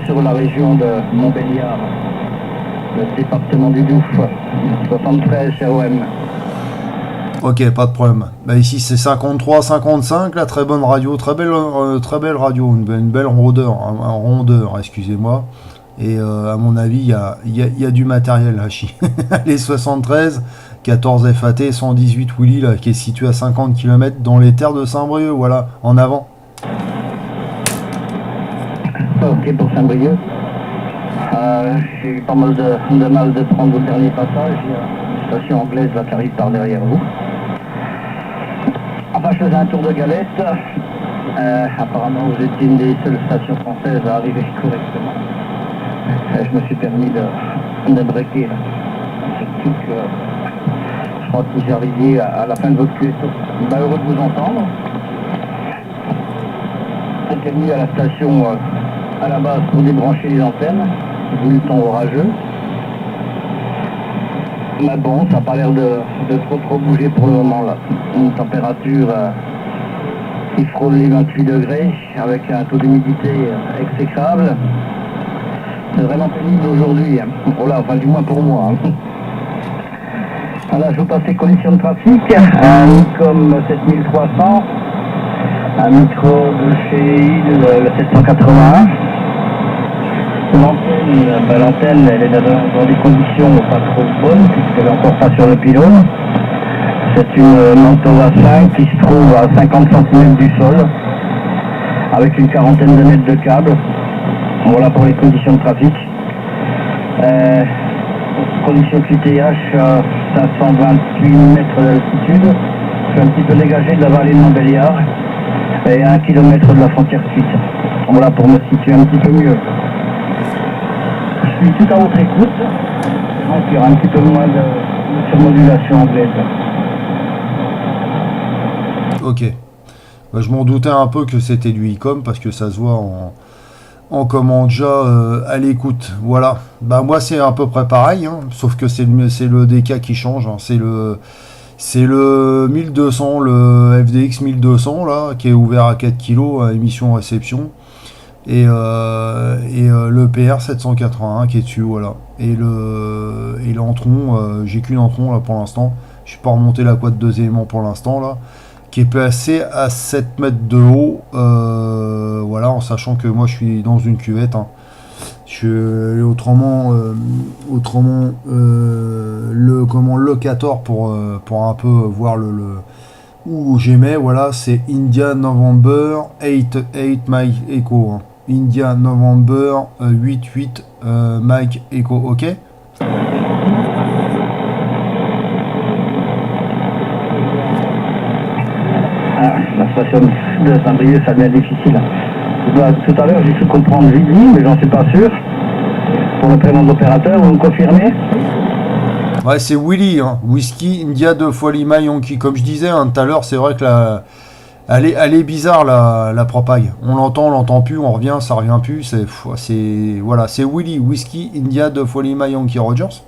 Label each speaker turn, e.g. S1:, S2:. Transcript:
S1: sur la région de Montbéliard, le département du Doubs, 73 COM.
S2: Ok, pas de problème. Bah ici c'est 53-55, la très bonne radio, très belle radio, une belle rondeur, un rondeur, excusez-moi. Et à mon avis, il y a du matériel là. Les 73, 14 FAT, 118 Willy, là, qui est situé à 50 km dans les terres de Saint-Brieuc, voilà, en avant.
S1: Ok pour Saint-Brieuc. J'ai eu pas mal de mal de prendre le dernier passage. Il y a une station anglaise là, qui arrive par derrière vous. Enfin, je faisais un tour de galette. Apparemment, vous étiez une des seules stations françaises à arriver correctement. Je me suis permis de breaker. Là. Surtout que je crois que vous arriviez à la fin de votre queue. Bah, heureux de vous entendre. J'étais venu à la station à la base pour débrancher les antennes, vu le temps orageux. Mais bon, ça n'a pas l'air de trop bouger pour le moment là. Une température qui frôle les 28 degrés avec un taux d'humidité exécrable. C'est vraiment pénible aujourd'hui. Oh là, enfin du moins pour moi. Voilà, je vous passe les conditions de trafic. Un Nicom 7300, un micro de chez IL, le 781. L'antenne, elle est dans des conditions pas trop bonnes, puisqu'elle est encore pas sur le pylône. C'est une Mantova 5 qui se trouve à 50 cm du sol, avec une quarantaine de mètres de câble. Voilà pour les conditions de trafic. Conditions QTH à 528 mètres d'altitude. Je suis un petit peu dégagé de la vallée de Montbéliard et à 1 km de la frontière suisse. Voilà pour me situer un petit peu mieux. Je suis tout à votre écoute, donc il y aura un petit peu moins de surmodulation anglaise.
S2: Ok. Bah, je m'en doutais un peu que c'était du ICOM parce que ça se voit en comment déjà à l'écoute. Voilà. Bah moi c'est à peu près pareil, hein, sauf que c'est le DK qui change. Hein. C'est le 1200, le FDX 1200 là, qui est ouvert à 4 kg à émission réception. Et le PR 781 qui est dessus, voilà. Et l'Antron, j'ai qu'une Antron là pour l'instant. Je suis pas remonté la quad 2 éléments pour l'instant là, qui est placé à 7 mètres de haut, voilà, en sachant que moi je suis dans une cuvette. Hein. Autrement, le locator pour un peu voir où j'aimais, voilà, c'est India November 8 Mike Echo. Hein. India November 88 Mike Echo, ok.
S1: La station de Saint-Brieuc, ça devient difficile. Tout à l'heure, j'ai cru comprendre Willy, mais j'en suis pas sûr. Pour le prénom de l'opérateur, vous me confirmez?
S2: Ouais, c'est Willy, hein. Whisky India 2 fois Lima Yankee. Comme je disais hein, tout à l'heure, c'est vrai que elle est bizarre la propague. On l'entend plus, on revient, ça revient plus. Voilà, c'est Willy Whisky India 2 fois Lima Yankee Rogers.